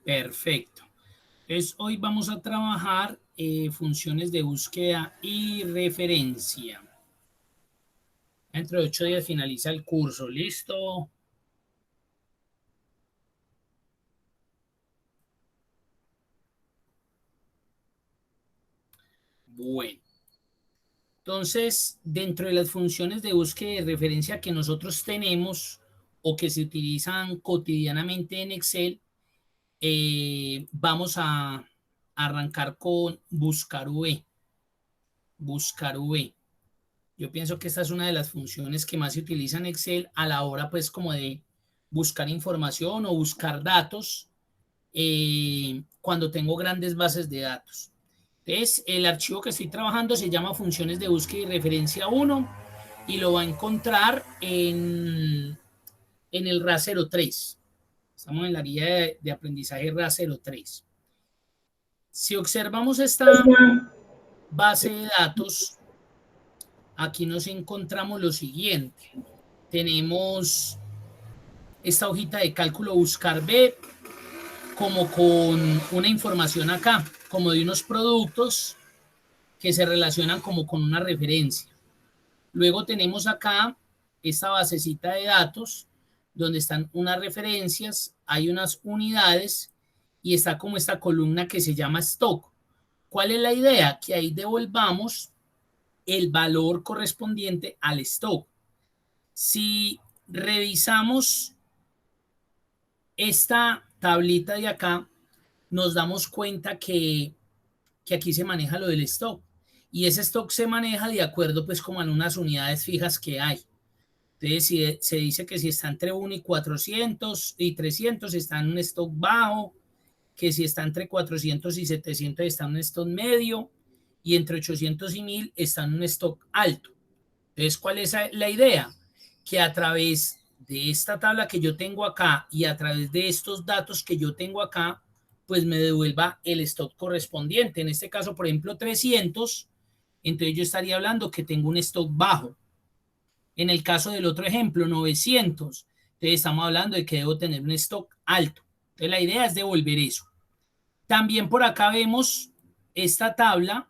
Perfecto. Entonces, hoy vamos a trabajar funciones de búsqueda y referencia. Dentro de 8 días finaliza el curso. ¿Listo? Bueno. Entonces, dentro de las funciones de búsqueda y referencia que nosotros tenemos o que se utilizan cotidianamente en Excel, vamos a arrancar con buscar V. Buscar V. Yo pienso que esta es una de las funciones que más se utiliza en Excel a la hora, pues, como de buscar información o buscar datos cuando tengo grandes bases de datos. Entonces, el archivo que estoy trabajando se llama funciones de búsqueda y referencia 1 y lo va a encontrar en el RA03. Estamos en la guía de aprendizaje RA03. Si observamos esta base de datos, aquí nos encontramos lo siguiente. Tenemos esta hojita de cálculo buscar B como con una información acá, como de unos productos que se relacionan como con una referencia. Luego tenemos acá esta basecita de datos donde están unas referencias, hay unas unidades y está como esta columna que se llama stock. ¿Cuál es la idea? Que ahí devolvamos el valor correspondiente al stock. Si revisamos esta tablita de acá, nos damos cuenta que aquí se maneja lo del stock. Y ese stock se maneja de acuerdo pues como en unas unidades fijas que hay. Entonces si, se dice que si está entre 1 y 400 y 300 está en un stock bajo, que si está entre 400 y 700 está en un stock medio y entre 800 y 1000 está en un stock alto. Entonces, ¿cuál es la idea? Que a través de esta tabla que yo tengo acá y a través de estos datos que yo tengo acá, pues me devuelva el stock correspondiente. En este caso, por ejemplo, 300, entonces yo estaría hablando que tengo un stock bajo. En el caso del otro ejemplo, 900, entonces estamos hablando de que debo tener un stock alto. Entonces la idea es devolver eso. También por acá vemos esta tabla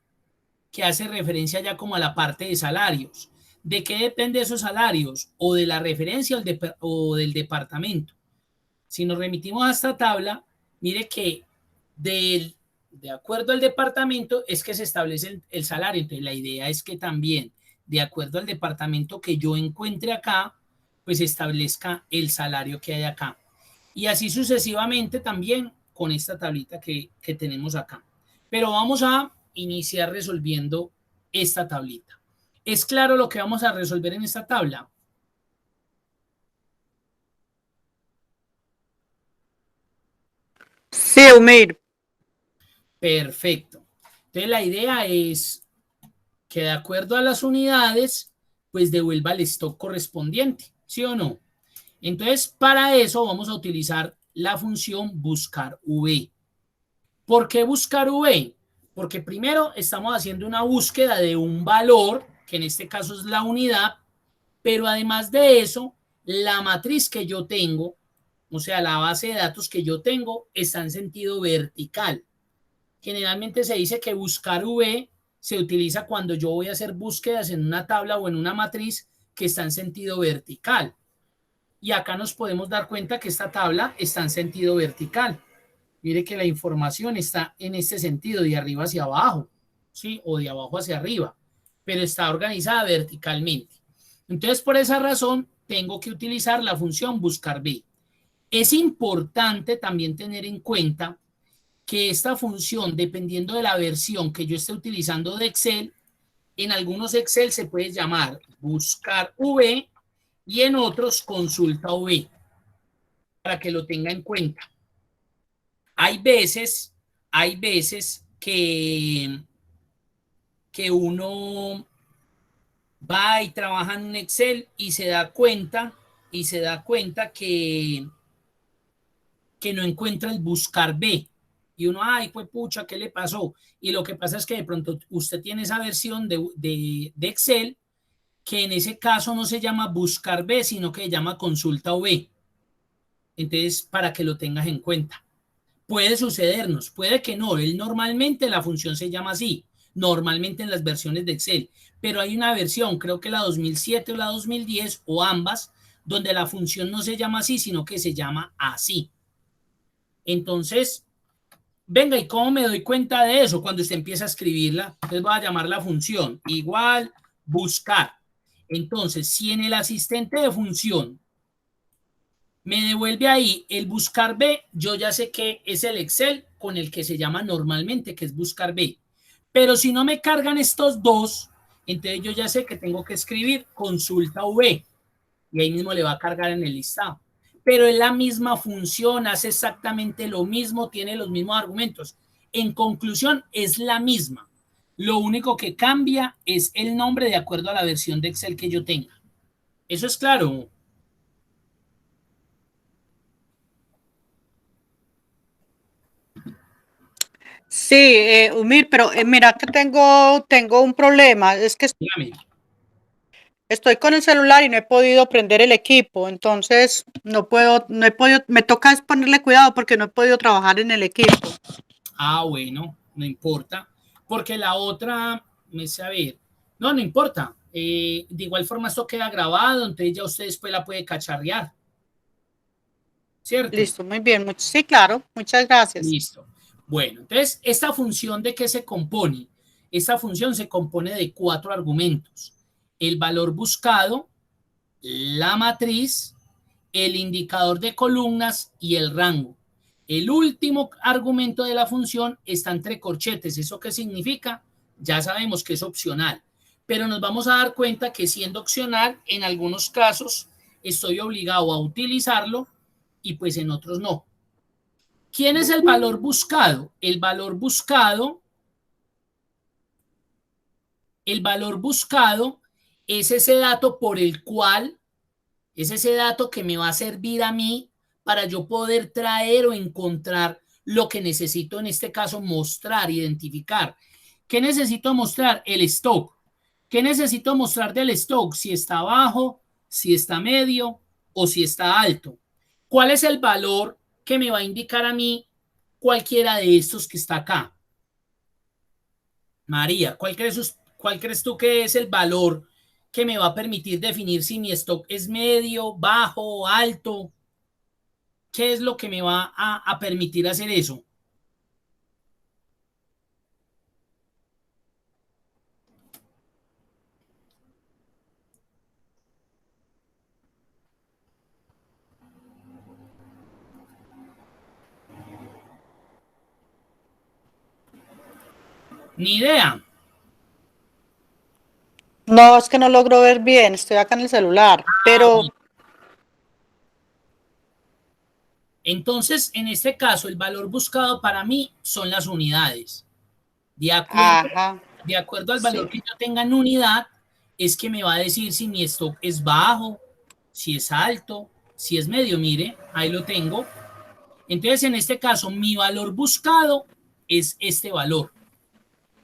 que hace referencia ya como a la parte de salarios. ¿De qué depende esos salarios? O de la referencia o del departamento. Si nos remitimos a esta tabla, mire que de acuerdo al departamento es que se establece el salario. Entonces la idea es que también, de acuerdo al departamento que yo encuentre acá, pues establezca el salario que hay acá. Y así sucesivamente también con esta tablita que tenemos acá. Pero vamos a iniciar resolviendo esta tablita. ¿Es claro lo que vamos a resolver en esta tabla? Sí, Eumir. Perfecto. Entonces la idea es que de acuerdo a las unidades, pues devuelva el stock correspondiente, ¿sí o no? Entonces, para eso vamos a utilizar la función buscar V. ¿Por qué buscar V? Porque primero estamos haciendo una búsqueda de un valor, que en este caso es la unidad, pero además de eso, la matriz que yo tengo, o sea, la base de datos que yo tengo, está en sentido vertical. Generalmente se dice que buscar V se utiliza cuando yo voy a hacer búsquedas en una tabla o en una matriz que está en sentido vertical. Y acá nos podemos dar cuenta que esta tabla está en sentido vertical. Mire que la información está en este sentido, de arriba hacia abajo, ¿sí? O de abajo hacia arriba, pero está organizada verticalmente. Entonces, por esa razón, tengo que utilizar la función buscar B. Es importante también tener en cuenta que esta función, dependiendo de la versión que yo esté utilizando de Excel, en algunos Excel se puede llamar buscar V y en otros consulta V, para que lo tenga en cuenta. Hay veces, hay veces que uno va y trabaja en un Excel y se da cuenta que no encuentra el buscar B. Y uno, ay, pues pucha, ¿qué le pasó? Y lo que pasa es que de pronto usted tiene esa versión de Excel que en ese caso no se llama buscar B, sino que se llama consulta V. Entonces, para que lo tengas en cuenta. Puede sucedernos, puede que no. Él normalmente la función se llama así, normalmente en las versiones de Excel, pero hay una versión, creo que la 2007 o la 2010 o ambas, donde la función no se llama así, sino que se llama así. Entonces, venga, ¿y cómo me doy cuenta de eso? Cuando usted empieza a escribirla, entonces voy a llamar la función igual buscar. Entonces, si en el asistente de función me devuelve ahí el buscar B, yo ya sé que es el Excel con el que se llama normalmente, que es buscar B. Pero si no me cargan estos dos, entonces yo ya sé que tengo que escribir consulta V y ahí mismo le va a cargar en el listado. Pero es la misma función, hace exactamente lo mismo, tiene los mismos argumentos. En conclusión, es la misma. Lo único que cambia es el nombre de acuerdo a la versión de Excel que yo tenga. Eso es claro. Sí, Umir, pero mira que tengo un problema. Es que Dígame. estoy con el celular y no he podido prender el equipo. Entonces, no he podido, me toca ponerle cuidado porque no he podido trabajar en el equipo. Ah, bueno, no importa. Porque la otra, me a ver, no, no importa. De igual forma esto queda grabado, entonces ya usted después la puede cacharrear, ¿cierto? Listo, muy bien. Sí, claro. Muchas gracias. Listo. Bueno, entonces, ¿esta función de qué se compone? Esta función se compone de 4 argumentos. El valor buscado, la matriz, el indicador de columnas y el rango. El último argumento de la función está entre corchetes. ¿Eso qué significa? Ya sabemos que es opcional, pero nos vamos a dar cuenta que siendo opcional, en algunos casos estoy obligado a utilizarlo y pues en otros no. ¿Quién es el valor buscado? El valor buscado es ese dato por el cual, es ese dato que me va a servir a mí para yo poder traer o encontrar lo que necesito, en este caso, mostrar, identificar. ¿Qué necesito mostrar? El stock. ¿Qué necesito mostrar del stock? Si está bajo, si está medio o si está alto. ¿Cuál es el valor que me va a indicar a mí cualquiera de estos que está acá? María, cuál crees tú que es el valor que me va a permitir definir si mi stock es medio, bajo, alto? ¿Qué es lo que me va a permitir hacer eso? Ni idea. No, es que no logro ver bien. Estoy acá en el celular. Ah, Pero, bueno. Entonces, en este caso, el valor buscado para mí son las unidades. De acuerdo, ajá, de acuerdo al valor sí. que yo tenga en unidad, es que me va a decir si mi stock es bajo, si es alto, si es medio. Mire, ahí lo tengo. Entonces, en este caso, mi valor buscado es este valor.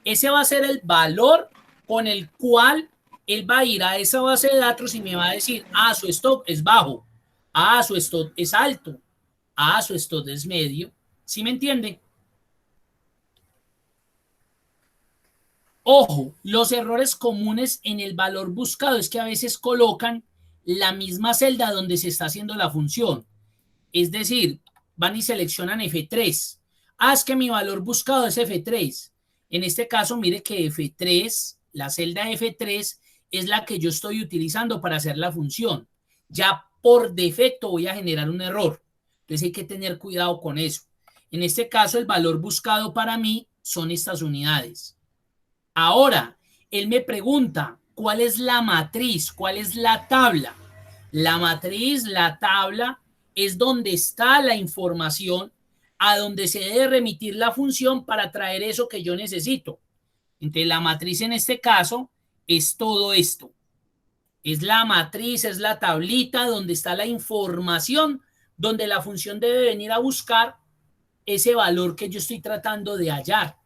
Ese va a ser el valor con el cual él va a ir a esa base de datos y me va a decir, ah, su stock es bajo, ah, su stock es alto, ah, su stock es medio. ¿Sí me entiende? Ojo, los errores comunes en el valor buscado es que a veces colocan la misma celda donde se está haciendo la función. Es decir, van y seleccionan F3. Ah, es que mi valor buscado es F3. En este caso, mire que F3, la celda F3, es la que yo estoy utilizando para hacer la función. Ya por defecto voy a generar un error. Entonces hay que tener cuidado con eso. En este caso, el valor buscado para mí son estas unidades. Ahora, él me pregunta, ¿cuál es la matriz? ¿Cuál es la tabla? La matriz, la tabla, es donde está la información a donde se debe remitir la función para traer eso que yo necesito. Entonces, la matriz en este caso es todo esto. Es la matriz, es la tablita donde está la información, donde la función debe venir a buscar ese valor que yo estoy tratando de hallar.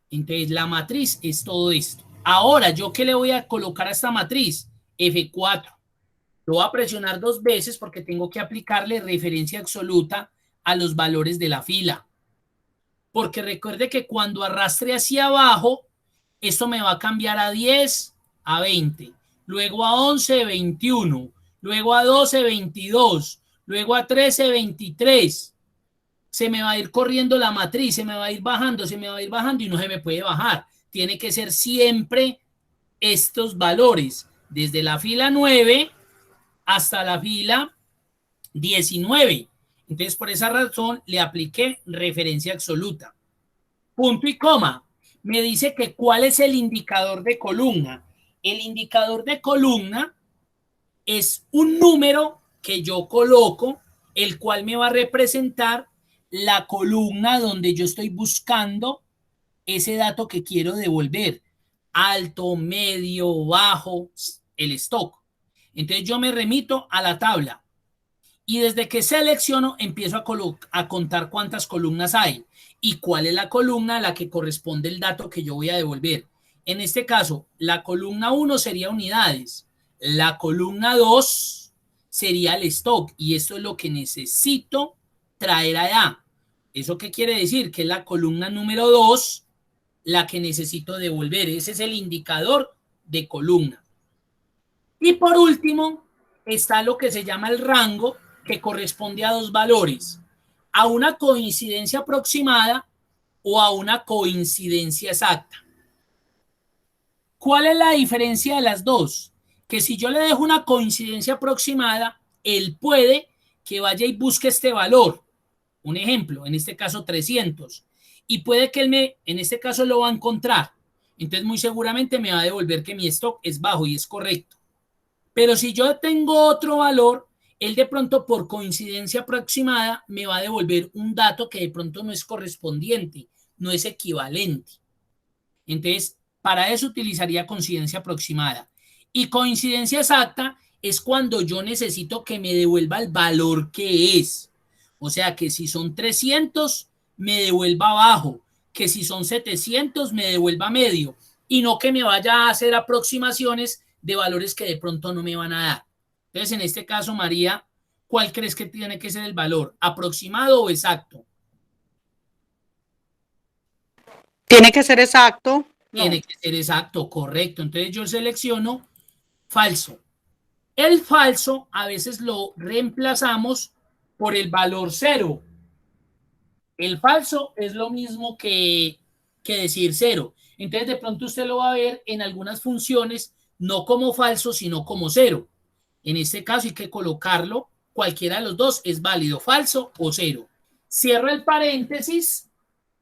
Entonces, la matriz es todo esto. Ahora, ¿yo qué le voy a colocar a esta matriz? F4. Lo voy a presionar 2 veces porque tengo que aplicarle referencia absoluta a los valores de la fila. Porque recuerde que cuando arrastre hacia abajo, esto me va a cambiar a 10, a 20, luego a 11, 21, luego a 12, 22, luego a 13, 23. Se me va a ir corriendo la matriz, se me va a ir bajando, se me va a ir bajando y no se me puede bajar. Tiene que ser siempre estos valores, desde la fila 9 hasta la fila 19. Entonces, por esa razón, le apliqué referencia absoluta. Punto y coma. Me dice que cuál es el indicador de columna. El indicador de columna es un número que yo coloco, el cual me va a representar la columna donde yo estoy buscando ese dato que quiero devolver. Alto, medio, bajo, el stock. Entonces yo me remito a la tabla y desde que selecciono empiezo a contar cuántas columnas hay y cuál es la columna a la que corresponde el dato que yo voy a devolver. En este caso, la columna 1 sería unidades, la columna 2 sería el stock y esto es lo que necesito traer allá. ¿Eso qué quiere decir? Que es la columna número 2 la que necesito devolver. Ese es el indicador de columna. Y por último, está lo que se llama el rango, que corresponde a dos valores, a una coincidencia aproximada o a una coincidencia exacta. ¿Cuál es la diferencia de las dos? Que si yo le dejo una coincidencia aproximada, él puede que vaya y busque este valor. Un ejemplo, en este caso 300. Y puede que él en este caso lo va a encontrar. Entonces muy seguramente me va a devolver que mi stock es bajo y es correcto. Pero si yo tengo otro valor, él de pronto por coincidencia aproximada me va a devolver un dato que de pronto no es correspondiente, no es equivalente. Entonces, para eso utilizaría coincidencia aproximada. Y coincidencia exacta es cuando yo necesito que me devuelva el valor que es. O sea, que si son 300, me devuelva bajo. Que si son 700, me devuelva medio. Y no que me vaya a hacer aproximaciones de valores que de pronto no me van a dar. Entonces, en este caso, María, ¿cuál crees que tiene que ser el valor? ¿Aproximado o exacto? Tiene que ser exacto. Tiene que ser exacto, correcto. Entonces yo selecciono falso. El falso a veces lo reemplazamos por el valor 0. El falso es lo mismo que decir 0. Entonces de pronto usted lo va a ver en algunas funciones no como falso, sino como 0. En este caso hay que colocarlo, cualquiera de los dos es válido, falso o 0. Cierro el paréntesis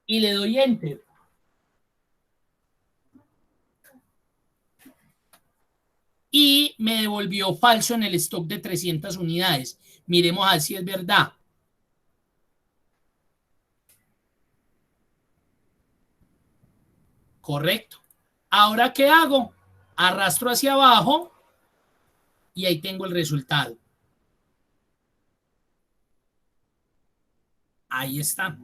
y le doy enter. Y me devolvió falso en el stock de 300 unidades. Miremos a ver si es verdad. Correcto. Ahora, ¿qué hago? Arrastro hacia abajo y ahí tengo el resultado. Ahí está.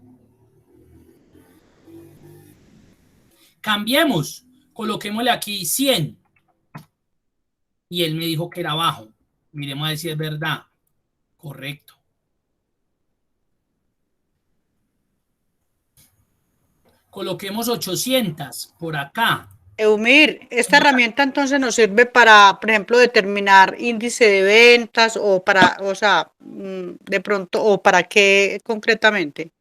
Cambiemos. Coloquémosle aquí 100. Y él me dijo que era bajo. Miremos a ver si es verdad. Correcto. Coloquemos 800 por acá. Eumir, esta herramienta entonces nos sirve para, por ejemplo, determinar índice de ventas o para, o sea, de pronto, o para qué concretamente.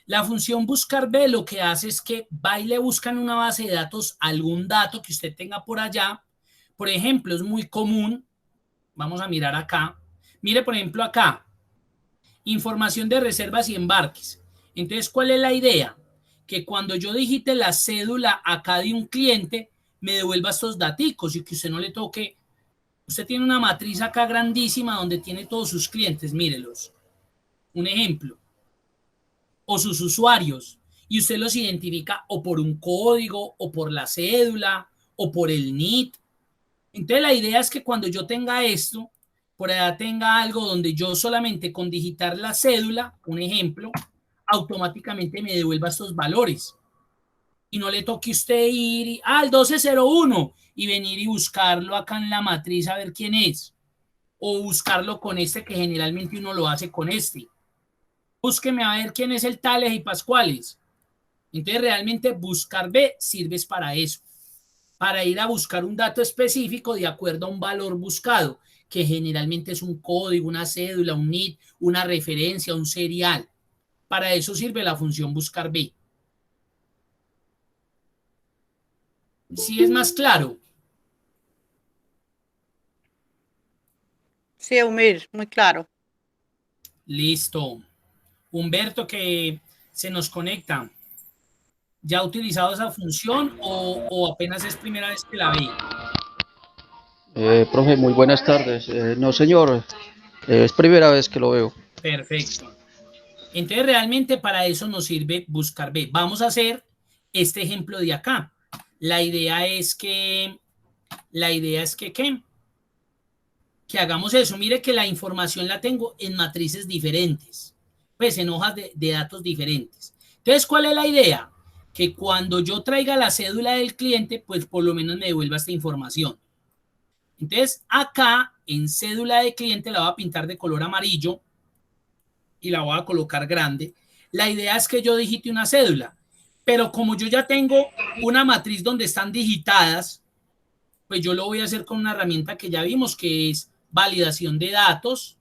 La función buscar B lo que hace es que va y le busca en una base de datos algún dato que usted tenga por allá. Por ejemplo, es muy común, vamos a mirar acá. Mire, por ejemplo, acá, información de reservas y embarques. Entonces, ¿cuál es la idea? Que cuando yo digite la cédula acá de un cliente, me devuelva estos daticos y que usted no le toque. Usted tiene una matriz acá grandísima donde tiene todos sus clientes, mírelos. Un ejemplo. O sus usuarios. Y usted los identifica o por un código, o por la cédula, o por el NIT. Entonces, la idea es que cuando yo tenga esto, por allá tenga algo donde yo solamente con digitar la cédula, un ejemplo, automáticamente me devuelva estos valores. Y no le toque usted ir al 1201 y venir y buscarlo acá en la matriz a ver quién es. O buscarlo con este que generalmente uno lo hace con este. búsqueme a ver quién es el Tales y Pascuales. Entonces realmente buscar B sirve para eso, para ir a buscar un dato específico de acuerdo a un valor buscado, que generalmente es un código, una cédula, un NID, una referencia, un serial. Para eso sirve la función buscar B. ¿Sí es más claro? Sí, Eumir, muy claro. Listo. Humberto, que se nos conecta. ¿Ya ha utilizado esa función o apenas es primera vez que la ve? Profe, muy buenas tardes. No, señor, es primera vez que lo veo. Perfecto. Entonces, realmente para eso nos sirve buscar B. Vamos a hacer este ejemplo de acá. La idea es que, ¿qué? Que hagamos eso. Mire que la información la tengo en matrices diferentes, pues en hojas de datos diferentes. Entonces, ¿cuál es la idea? Que cuando yo traiga la cédula del cliente, pues por lo menos me devuelva esta información. Entonces, acá en cédula de cliente la voy a pintar de color amarillo y la voy a colocar grande. La idea es que yo digite una cédula, pero como yo ya tengo una matriz donde están digitadas, pues yo lo voy a hacer con una herramienta que ya vimos, que es validación de datos,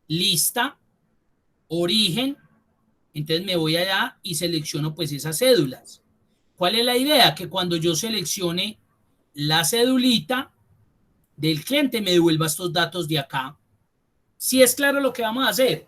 lista, origen. Entonces me voy allá y selecciono pues esas cédulas. ¿Cuál es la idea? Que cuando yo seleccione la cédulita del cliente me devuelva estos datos de acá. Si es claro lo que vamos a hacer.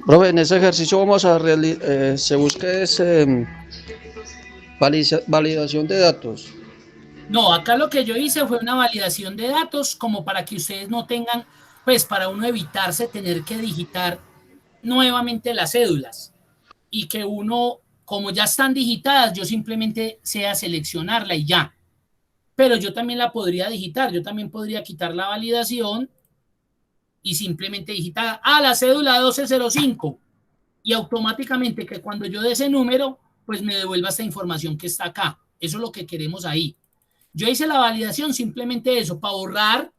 Profe, en ese ejercicio vamos a realizar, se busca ese, validación de datos. No, acá lo que yo hice fue una validación de datos como para que ustedes no tengan, pues para uno evitarse tener que digitar nuevamente las cédulas y que uno, como ya están digitadas, yo simplemente sea seleccionarla y ya. Pero yo también la podría digitar, yo también podría quitar la validación y simplemente digitar, la cédula 1205 y automáticamente que cuando yo dé ese número, pues me devuelva esta información que está acá. Eso es lo que queremos ahí. Yo hice la validación simplemente eso, para ahorrar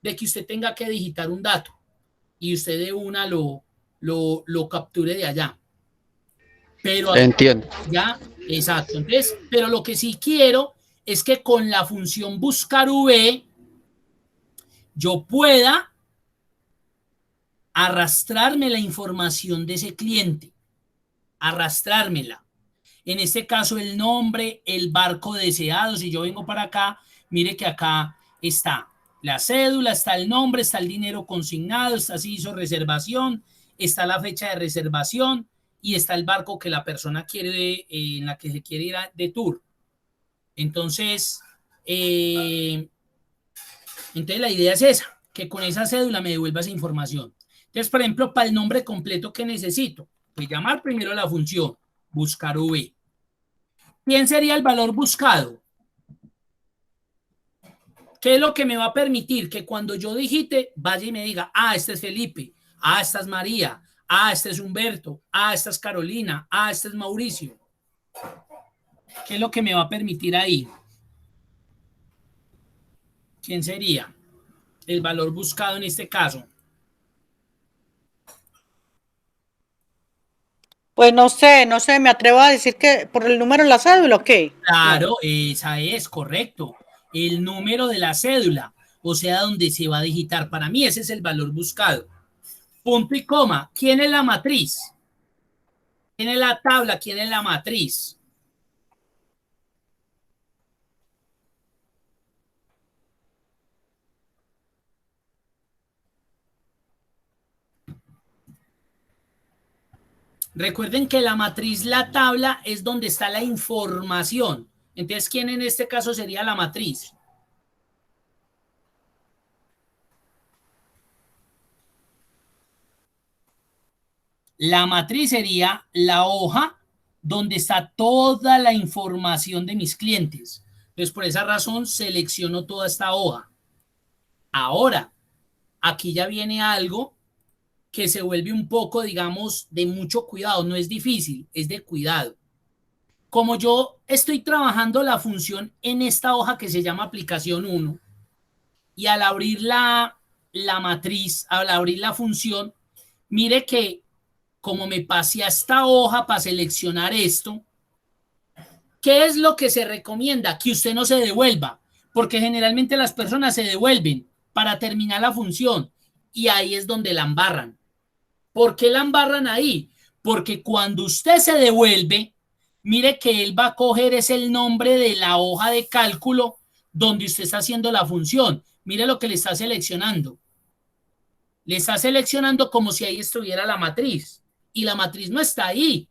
de que usted tenga que digitar un dato y usted de una lo capture de allá. Pero Entiendo. ya, exacto. Entonces, pero lo que sí quiero es que con la función buscar V yo pueda arrastrarme la información de ese cliente, arrastrármela. En este caso, el nombre, el barco deseado. Si yo vengo para acá, mire que acá está la cédula, está el nombre, está el dinero consignado, está si hizo reservación, está la fecha de reservación y está el barco que la persona quiere, en la que se quiere ir de tour. Entonces, entonces la idea es esa, que con esa cédula me devuelva esa información. Entonces, por ejemplo, para el nombre completo que necesito, pues llamar primero a la función, buscar V. ¿Quién sería el valor buscado? ¿Qué es lo que me va a permitir que cuando yo digite, vaya y me diga, este es Felipe, esta es María, este es Humberto, esta es Carolina, este es Mauricio? ¿Qué es lo que me va a permitir ahí? ¿Quién sería el valor buscado en este caso? Pues no sé, me atrevo a decir que por el número de la cédula, ¿ok? No. Claro, esa es, correcto. El número de la cédula, o sea, donde se va a digitar. Para mí ese es el valor buscado. Punto y coma. ¿Quién es la matriz? ¿Quién es la tabla? ¿Quién es la matriz? Recuerden que la matriz, la tabla, es donde está la información. Entonces, ¿quién en este caso sería la matriz? La matriz sería la hoja donde está toda la información de mis clientes. Entonces, por esa razón, selecciono toda esta hoja. Ahora, aquí ya viene algo que se vuelve un poco, digamos, de mucho cuidado. No es difícil, es de cuidado. Como yo estoy trabajando la función en esta hoja que se llama aplicación 1, y al abrir la matriz, al abrir la función, mire que como me pasé a esta hoja para seleccionar esto, ¿qué es lo que se recomienda? Que usted no se devuelva, porque generalmente las personas se devuelven para terminar la función y ahí es donde la embarran. ¿Por qué la embarran ahí? Porque cuando usted se devuelve, mire que él va a coger es el nombre de la hoja de cálculo donde usted está haciendo la función. Mire lo que le está seleccionando. Le está seleccionando como si ahí estuviera la matriz. Y la matriz no está ahí.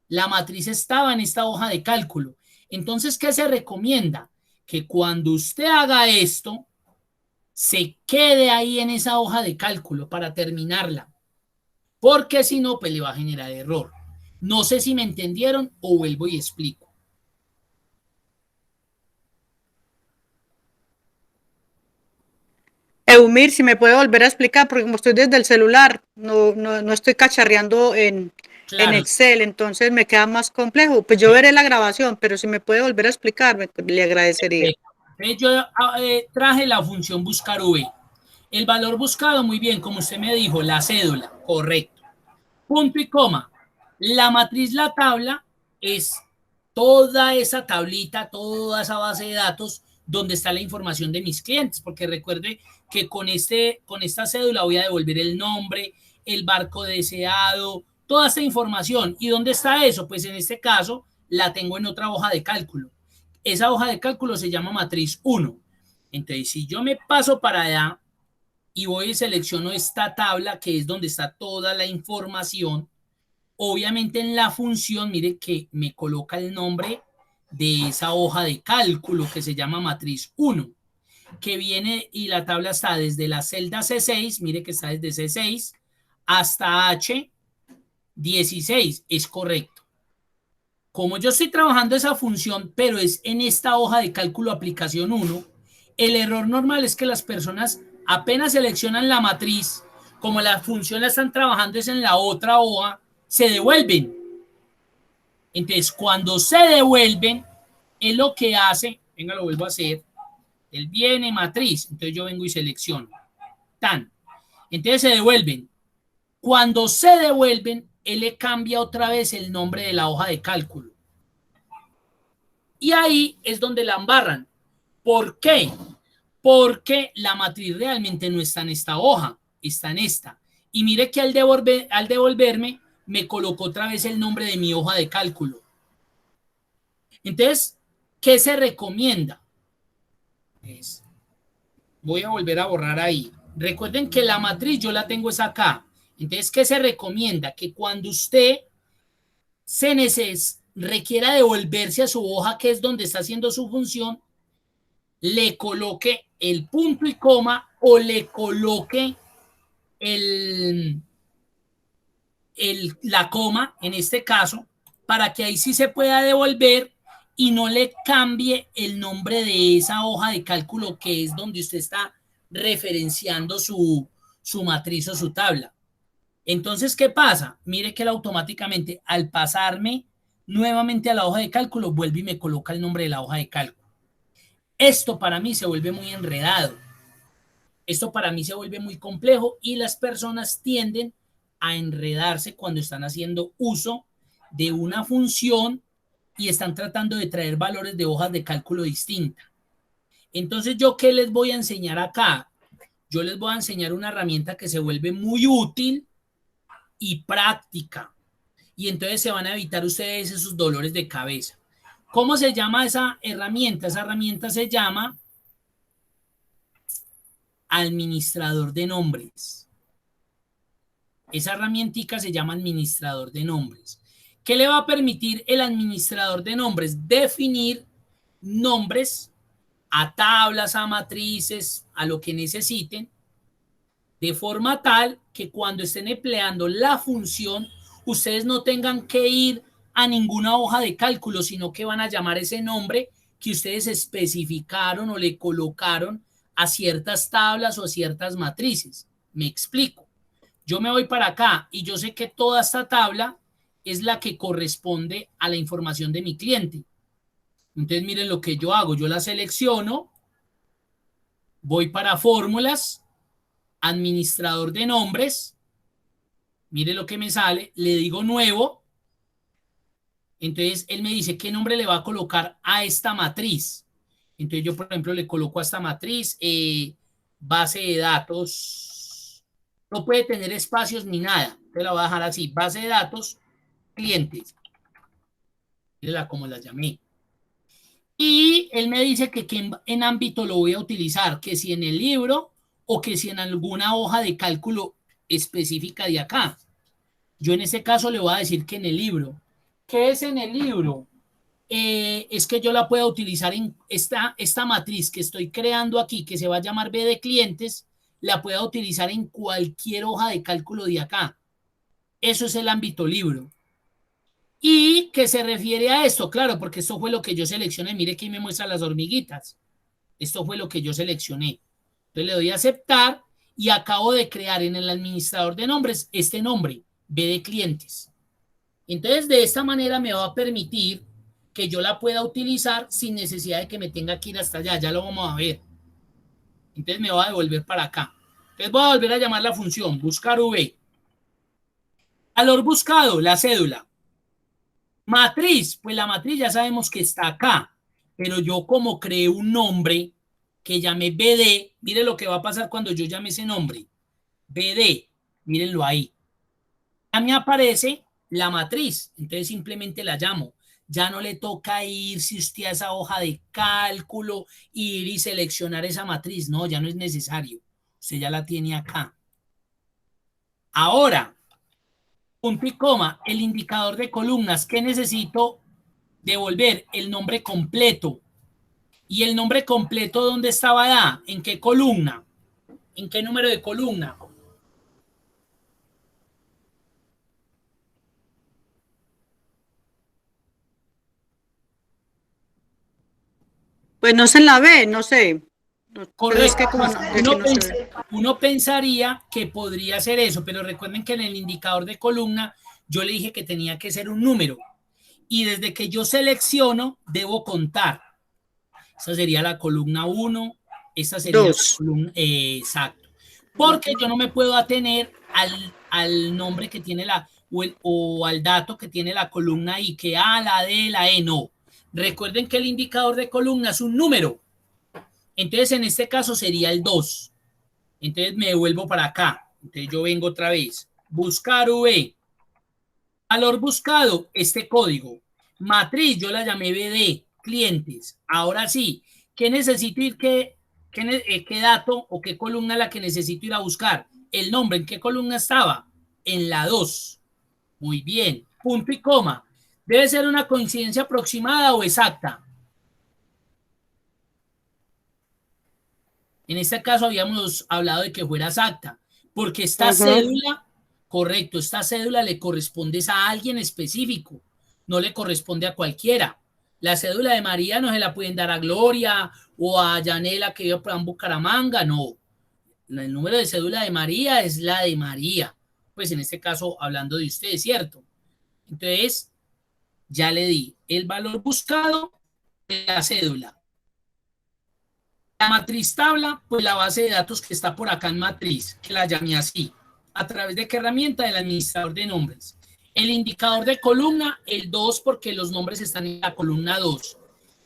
La matriz estaba en esta hoja de cálculo. Entonces, ¿qué se recomienda? Que cuando usted haga esto, se quede ahí en esa hoja de cálculo para terminarla. Porque si no, pues le va a generar error. No sé si me entendieron o vuelvo y explico. Eumir, si me puede volver a explicar, porque como estoy desde el celular, no estoy cacharreando en Claro. Excel, entonces me queda más complejo. Pues yo veré la grabación, pero si me puede volver a explicar, le agradecería. Yo traje la función buscar V. El valor buscado, muy bien, como usted me dijo, la cédula, correcto. Punto y coma. La matriz, la tabla, es toda esa tablita, toda esa base de datos donde está la información de mis clientes, porque recuerde que con esta cédula voy a devolver el nombre, el barco deseado, toda esta información. ¿Y dónde está eso? Pues en este caso la tengo en otra hoja de cálculo. Esa hoja de cálculo se llama matriz 1. Entonces, si yo me paso para allá y voy y selecciono esta tabla, que es donde está toda la información, obviamente en la función, mire que me coloca el nombre de esa hoja de cálculo que se llama matriz 1, que viene y la tabla está desde la celda C6, mire que está desde C6 hasta H16, es correcto. Como yo estoy trabajando esa función, pero es en esta hoja de cálculo aplicación 1, el error normal es que las personas apenas seleccionan la matriz, como la función la están trabajando es en la otra hoja, se devuelven. Entonces, cuando se devuelven, es lo que hace, venga, lo vuelvo a hacer, él viene matriz, entonces yo vengo y selecciono, tan, entonces se devuelven. Cuando se devuelven, él le cambia otra vez el nombre de la hoja de cálculo. Y ahí es donde la embarran. ¿Por qué? Porque la matriz realmente no está en esta hoja, está en esta. Y mire que al devolverme, me colocó otra vez el nombre de mi hoja de cálculo. Entonces, ¿qué se recomienda? Voy a volver a borrar ahí. Recuerden que la matriz yo la tengo es acá. Entonces, ¿qué se recomienda? Que cuando usted requiera devolverse a su hoja, que es donde está haciendo su función, le coloque el punto y coma o le coloque la coma, en este caso, para que ahí sí se pueda devolver y no le cambie el nombre de esa hoja de cálculo que es donde usted está referenciando su matriz o su tabla. Entonces, ¿qué pasa? Mire que él automáticamente, al pasarme nuevamente a la hoja de cálculo, vuelve y me coloca el nombre de la hoja de cálculo. Esto para mí se vuelve muy enredado. Esto para mí se vuelve muy complejo y las personas tienden a enredarse cuando están haciendo uso de una función y están tratando de traer valores de hojas de cálculo distintas. Entonces, ¿yo qué les voy a enseñar acá? Yo les voy a enseñar una herramienta que se vuelve muy útil y práctica. Y entonces se van a evitar ustedes esos dolores de cabeza. ¿Cómo se llama esa herramienta? Esa herramienta se llama administrador de nombres. Esa herramientica se llama administrador de nombres. ¿Qué le va a permitir el administrador de nombres? Definir nombres a tablas, a matrices, a lo que necesiten, de forma tal que cuando estén empleando la función, ustedes no tengan que ir a ninguna hoja de cálculo, sino que van a llamar ese nombre que ustedes especificaron o le colocaron a ciertas tablas o a ciertas matrices. Me explico. Yo me voy para acá y yo sé que toda esta tabla es la que corresponde a la información de mi cliente. Entonces miren lo que yo hago. Yo la selecciono, voy para fórmulas, administrador de nombres, mire lo que me sale, le digo nuevo. Entonces él me dice qué nombre le va a colocar a esta matriz. Entonces yo, por ejemplo, le coloco a esta matriz base de datos. No puede tener espacios ni nada. Entonces la voy a dejar así, base de datos, clientes. Mírela como la llamé. Y él me dice que en ámbito lo voy a utilizar, que si en el libro o que si en alguna hoja de cálculo específica de acá. Yo en este caso le voy a decir que en el libro. ¿Qué es en el libro? Es que yo la pueda utilizar en esta matriz que estoy creando aquí, que se va a llamar B de clientes, la pueda utilizar en cualquier hoja de cálculo de acá. Eso es el ámbito libro. ¿Y qué se refiere a esto? Claro, porque esto fue lo que yo seleccioné. Mire aquí me muestra las hormiguitas. Esto fue lo que yo seleccioné. Entonces le doy a aceptar y acabo de crear en el administrador de nombres este nombre, B de clientes. Entonces de esta manera me va a permitir que yo la pueda utilizar sin necesidad de que me tenga que ir hasta allá. Ya lo vamos a ver. Entonces me va a devolver para acá. Entonces voy a volver a llamar la función buscar V. Valor buscado, la cédula. Matriz, pues la matriz ya sabemos que está acá, pero yo como creé un nombre que llamé BD, mire lo que va a pasar cuando yo llame ese nombre, BD, mírenlo ahí. Ya me aparece la matriz, entonces simplemente la llamo. Ya no le toca irse usted a esa hoja de cálculo, ir y seleccionar esa matriz, no, ya no es necesario, usted ya la tiene acá. Ahora, punto y coma, el indicador de columnas, ¿qué necesito? Devolver el nombre completo. ¿Y el nombre completo dónde estaba ya? ¿En qué columna? ¿En qué número de columna? Pues no se la ve, no sé. Pero es Correcto. que como Uno pensaría que podría ser eso, pero recuerden que en el indicador de columna yo le dije que tenía que ser un número. Y desde que yo selecciono, debo contar. Esa sería la columna 1, esta sería la columna, exacto. Porque yo no me puedo atener al nombre que tiene o al dato que tiene la columna I, que A, la D, la E, no. Recuerden que el indicador de columna es un número. Entonces, en este caso sería el 2. Entonces me devuelvo para acá. Entonces yo vengo otra vez. Buscar V. Valor buscado, este código. Matriz, yo la llamé BD, clientes. Ahora sí, ¿qué necesito ir? ¿Qué dato o qué columna es la que necesito ir a buscar? El nombre, ¿en qué columna estaba? En la 2. Muy bien. Punto y coma. ¿Debe ser una coincidencia aproximada o exacta? En este caso habíamos hablado de que fuera exacta, porque esta cédula, correcto, esta cédula le corresponde a alguien específico, no le corresponde a cualquiera. La cédula de María no se la pueden dar a Gloria o a Yanela que vive en Bucaramanga, no. El número de cédula de María es la de María, pues en este caso hablando de usted, ¿cierto? Entonces, ya le di el valor buscado de la cédula. La matriz tabla, pues la base de datos que está por acá en matriz, que la llamé así. ¿A través de qué herramienta? Del administrador de nombres. El indicador de columna, el 2, porque los nombres están en la columna 2.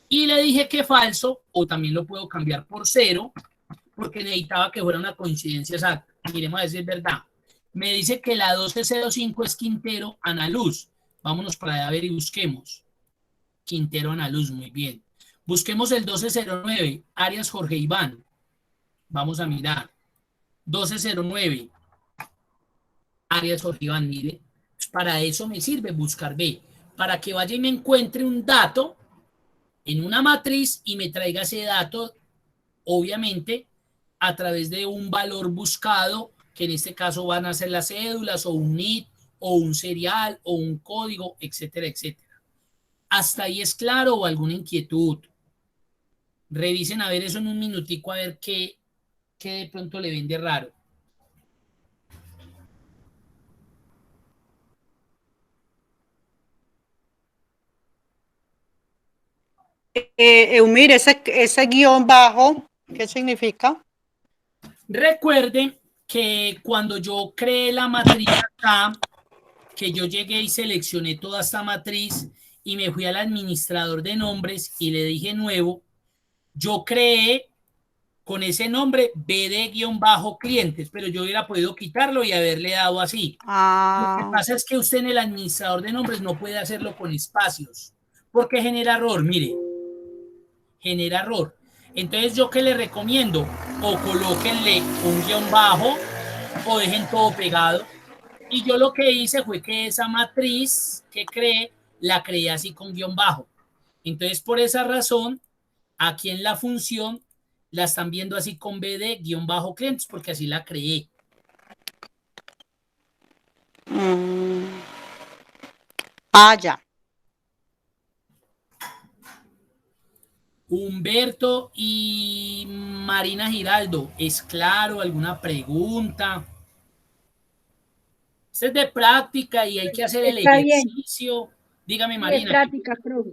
Y le dije que falso, o también lo puedo cambiar por 0, porque necesitaba que fuera una coincidencia exacta. Miremos a ver si es verdad. Me dice que la 1205 es Quintero Ana Luz. Vámonos para allá a ver y busquemos. Quintero Ana Luz, muy bien. Busquemos el 1209, Arias Jorge Iván. Vamos a mirar. 1209, Arias Jorge Iván, mire. Pues para eso me sirve buscar B. Para que vaya y me encuentre un dato en una matriz y me traiga ese dato, obviamente, a través de un valor buscado, que en este caso van a ser las cédulas o un NID o un serial o un código, etcétera, etcétera. ¿Hasta ahí es claro o alguna inquietud? Revisen a ver eso en un minutico, a ver qué de pronto le ven de raro. Eumir, ese guión bajo, ¿qué significa? Recuerden que cuando yo creé la matriz acá, que yo llegué y seleccioné toda esta matriz y me fui al administrador de nombres y le dije nuevo, yo creé con ese nombre BD-clientes, pero yo hubiera podido quitarlo y haberle dado así. Lo que Ah, pasa es que usted en el administrador de nombres no puede hacerlo con espacios, porque genera error, mire, genera error. Entonces, ¿yo qué le recomiendo? O colóquenle un guión bajo o dejen todo pegado. Y yo lo que hice fue que esa matriz que creé, la creé así con guión bajo. Entonces, por esa razón, aquí en la función la están viendo así con BD-clientes, porque así la creé. mm, ya. Humberto y Marina Giraldo, ¿es claro? ¿Alguna pregunta? Este es de práctica y hay que hacer el Está bien, ejercicio. Dígame, sí, es Marina. práctica, profe.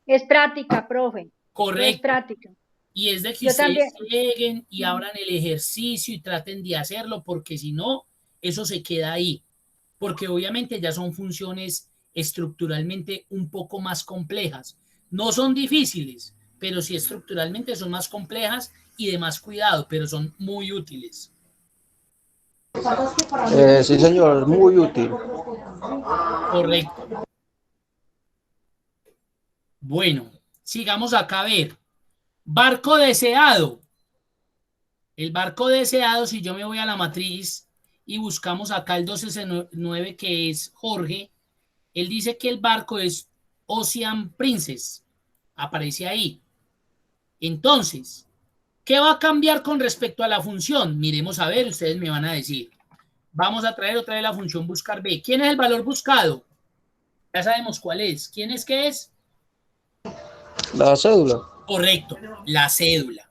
Es práctica, profe. Todo es Correcto. práctica. Y es de que Yo también. ustedes lleguen y abran el ejercicio y traten de hacerlo, porque si no, eso se queda ahí. Porque obviamente ya son funciones estructuralmente un poco más complejas. No son difíciles, pero sí estructuralmente son más complejas y de más cuidado, pero son muy útiles. Sí, señor, muy útil. Correcto. Bueno, sigamos acá a ver. Barco deseado. El barco deseado, si yo me voy a la matriz y buscamos acá el 269 que es Jorge, él dice que el barco es Ocean Princess. Aparece ahí. Entonces, ¿qué va a cambiar con respecto a la función? Miremos a ver, ustedes me van a decir. Vamos a traer otra vez la función buscar B. ¿Quién es el valor buscado? Ya sabemos cuál es. ¿Quién es qué es? La cédula. Correcto, la cédula.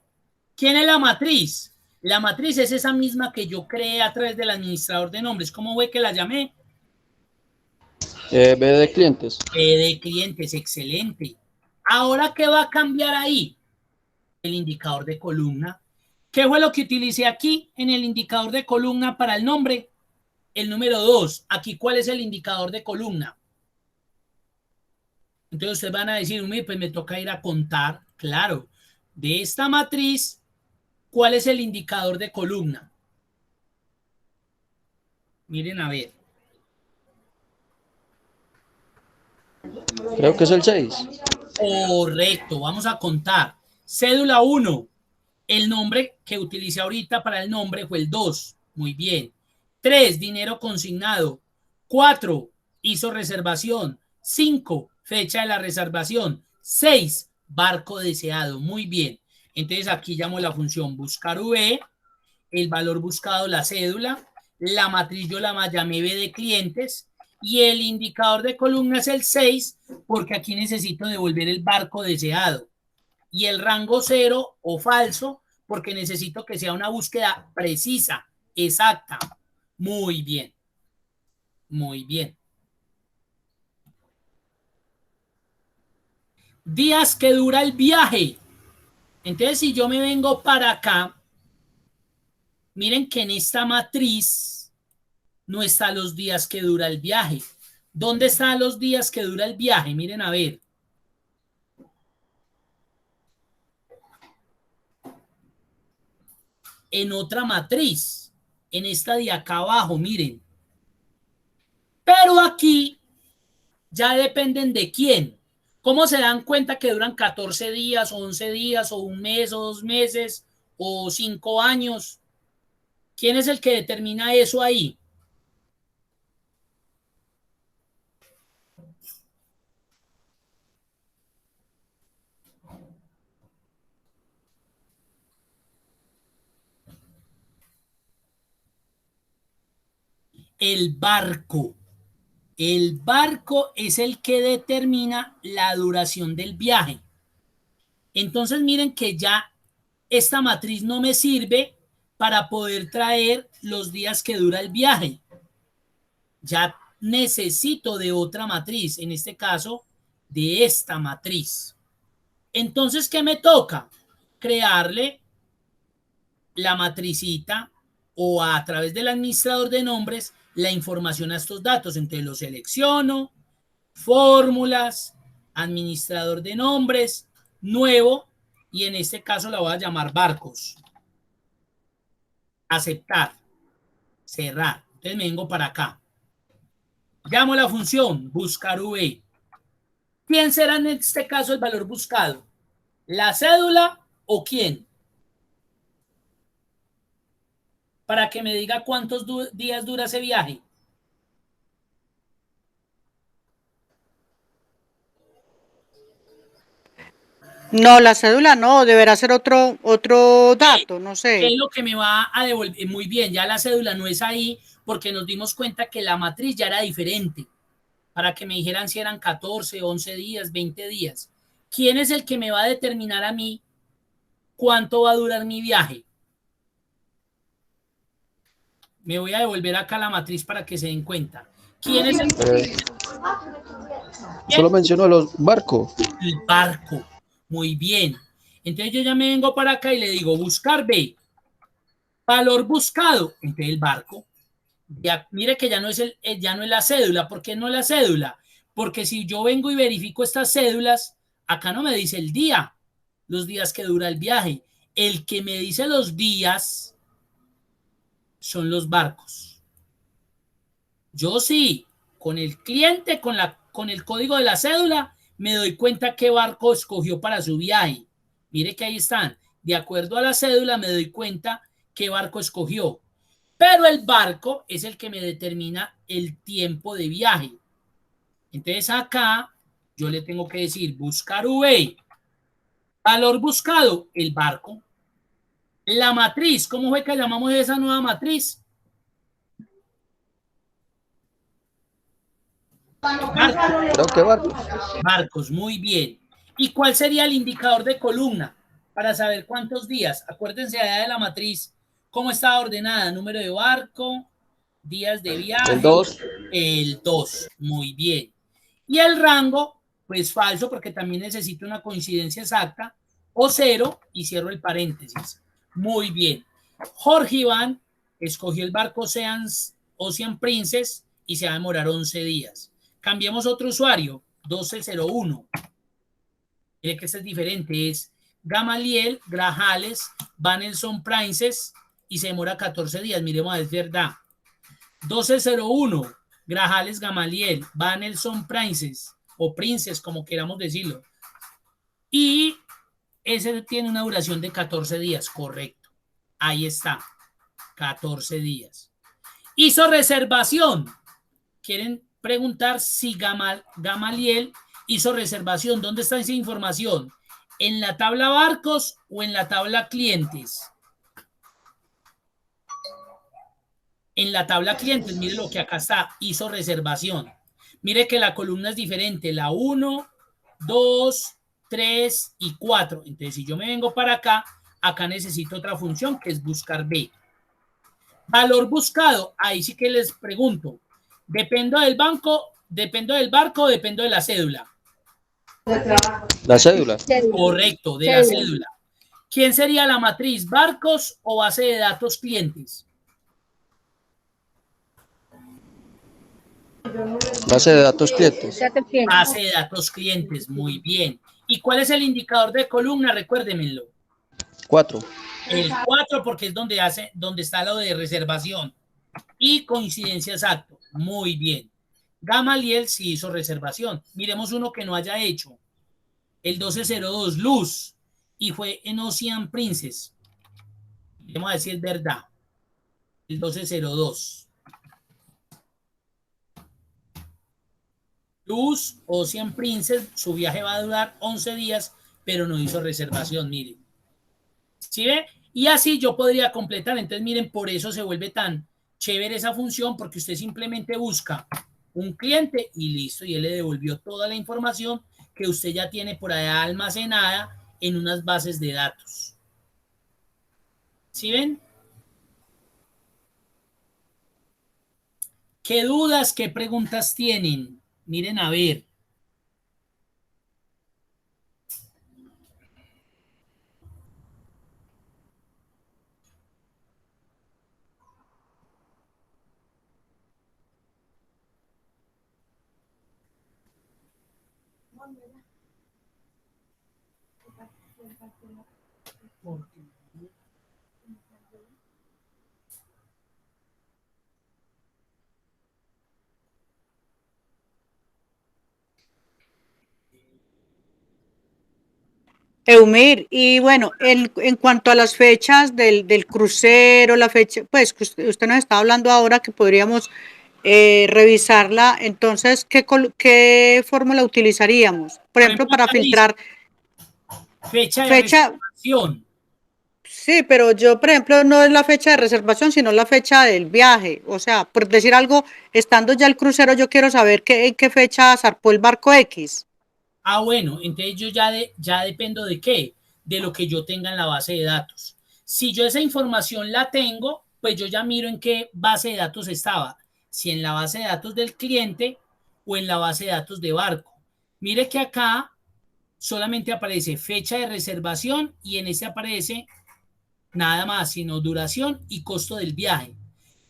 ¿Quién es la matriz? La matriz es esa misma que yo creé a través del administrador de nombres. ¿Cómo fue que la llamé? B de clientes. De clientes, excelente. Ahora, ¿qué va a cambiar ahí? El indicador de columna. ¿Qué fue lo que utilicé aquí en el indicador de columna para el nombre? El número 2. Aquí, ¿cuál es el indicador de columna? Entonces, ustedes van a decir, pues me toca ir a contar. Claro, de esta matriz, ¿cuál es el indicador de columna? Miren a ver. Creo que es el 6. Correcto, vamos a contar. Cédula 1, el nombre que utilicé ahorita para el nombre fue el 2. Muy bien. 3, dinero consignado. 4, hizo reservación. 5, fecha de la reservación. 6, barco deseado. Muy bien. Entonces aquí llamo la función buscar V, el valor buscado, la cédula, la matriz yo la llamé B de clientes y el indicador de columna es el 6 porque aquí necesito devolver el barco deseado y el rango 0 o falso porque necesito que sea una búsqueda precisa, exacta. Muy bien, muy bien. Días que dura el viaje. Entonces, si yo me vengo para acá, miren que en esta matriz no están los días que dura el viaje. ¿Dónde están los días que dura el viaje? Miren a ver. En otra matriz, en esta de acá abajo, miren. Pero aquí ya dependen de quién. ¿Cómo se dan cuenta que duran 14 días, o 11 días, o un mes, o 2 meses, o 5 años? ¿Quién es el que determina eso ahí? El barco. El barco es el que determina la duración del viaje. Entonces miren que ya esta matriz no me sirve para poder traer los días que dura el viaje. Ya necesito de otra matriz, en este caso de esta matriz. Entonces, ¿qué me toca? Crearle la matricita o a través del administrador de nombres la información a estos datos. Entonces los selecciono, fórmulas, administrador de nombres, nuevo, y en este caso la voy a llamar barcos. Aceptar, cerrar. Entonces me vengo para acá. Llamo la función buscar V. ¿Quién será en este caso el valor buscado? ¿La cédula o quién? Para que me diga cuántos días dura ese viaje. No, la cédula no, deberá ser otro dato, no sé. ¿Qué es lo que me va a devolver? Muy bien, ya la cédula no es ahí porque nos dimos cuenta que la matriz ya era diferente. Para que me dijeran si eran 14, 11 días, 20 días. ¿Quién es el que me va a determinar a mí cuánto va a durar mi viaje? Me voy a devolver acá la matriz para que se den cuenta. ¿Quién es el que... Solo mencionó los barcos. El barco. Muy bien. Entonces yo ya me vengo para acá y le digo buscar B. Valor buscado. Entonces el barco. Ya, mire que ya no es la cédula. ¿Por qué no la cédula? Porque si yo vengo y verifico estas cédulas, acá no me dice el día, los días que dura el viaje. El que me dice los días son los barcos. Yo sí, con el cliente, con el código de la cédula, me doy cuenta qué barco escogió para su viaje. Mire que ahí están. De acuerdo a la cédula, me doy cuenta qué barco escogió. Pero el barco es el que me determina el tiempo de viaje. Entonces acá yo le tengo que decir buscar V. Valor buscado, el barco. La matriz, ¿cómo fue que llamamos esa nueva matriz? Barcos. Creo que barcos. Barcos, muy bien. ¿Y cuál sería el indicador de columna para saber cuántos días? Acuérdense allá de la matriz, cómo está ordenada, número de barco, días de viaje. El 2. El 2, muy bien. Y el rango, pues falso, porque también necesito una coincidencia exacta, o 0, y cierro el paréntesis. Muy bien. Jorge Iván escogió el barco Ocean Princess y se va a demorar 11 días. Cambiemos otro usuario, 1201. Mire que este es diferente, es Gamaliel, Grajales, Vanelson Princess y se demora 14 días. Miremos, es verdad. 1201, Grajales, Gamaliel, Vanelson Princess o Princess, como queramos decirlo. Y ese tiene una duración de 14 días, correcto. Ahí está, 14 días. Hizo reservación. Quieren preguntar si Gamaliel hizo reservación. ¿Dónde está esa información? ¿En la tabla barcos o en la tabla clientes? En la tabla clientes, mire lo que acá está, hizo reservación. Mire que la columna es diferente, la 1, 2, 3 y 4. Entonces, si yo me vengo para acá, acá necesito otra función que es buscar B. Valor buscado, ahí sí que les pregunto, ¿dependo del banco, dependo del barco o dependo de la cédula? La cédula. Correcto, de la cédula. ¿Quién sería la matriz, barcos o base de datos clientes? Base de datos clientes. Base de datos clientes, muy bien. ¿Y cuál es el indicador de columna? Recuérdenmelo. 4. El 4 porque es donde está lo de reservación. Y coincidencia exacto. Muy bien. Gamaliel sí hizo reservación. Miremos uno que no haya hecho. El 1202, Luz. Y fue en Ocean Princess. Vamos a decir verdad. El 1202. Luz, Ocean Princess, su viaje va a durar 11 días, pero no hizo reservación, miren. ¿Sí ve? Y así yo podría completar. Entonces, miren, por eso se vuelve tan chévere esa función, porque usted simplemente busca un cliente y listo, y él le devolvió toda la información que usted ya tiene por allá almacenada en unas bases de datos. ¿Sí ven? ¿Qué dudas, qué preguntas tienen? Miren a ver. Eumir, y bueno, en cuanto a las fechas del crucero, la fecha, pues que usted nos está hablando ahora que podríamos revisarla, entonces, ¿qué fórmula utilizaríamos? Por ejemplo, para filtrar fecha de fecha, reservación. sí, pero yo, por ejemplo, no es la fecha de reservación, sino la fecha del viaje. O sea, por decir algo, estando ya el crucero, yo quiero saber en qué fecha zarpó el barco X. Ah, bueno, entonces yo ya dependo de qué, de lo que yo tenga en la base de datos. Si yo esa información la tengo, pues yo ya miro en qué base de datos estaba, si en la base de datos del cliente o en la base de datos de barco. Mire que acá solamente aparece fecha de reservación y en este aparece nada más, sino duración y costo del viaje.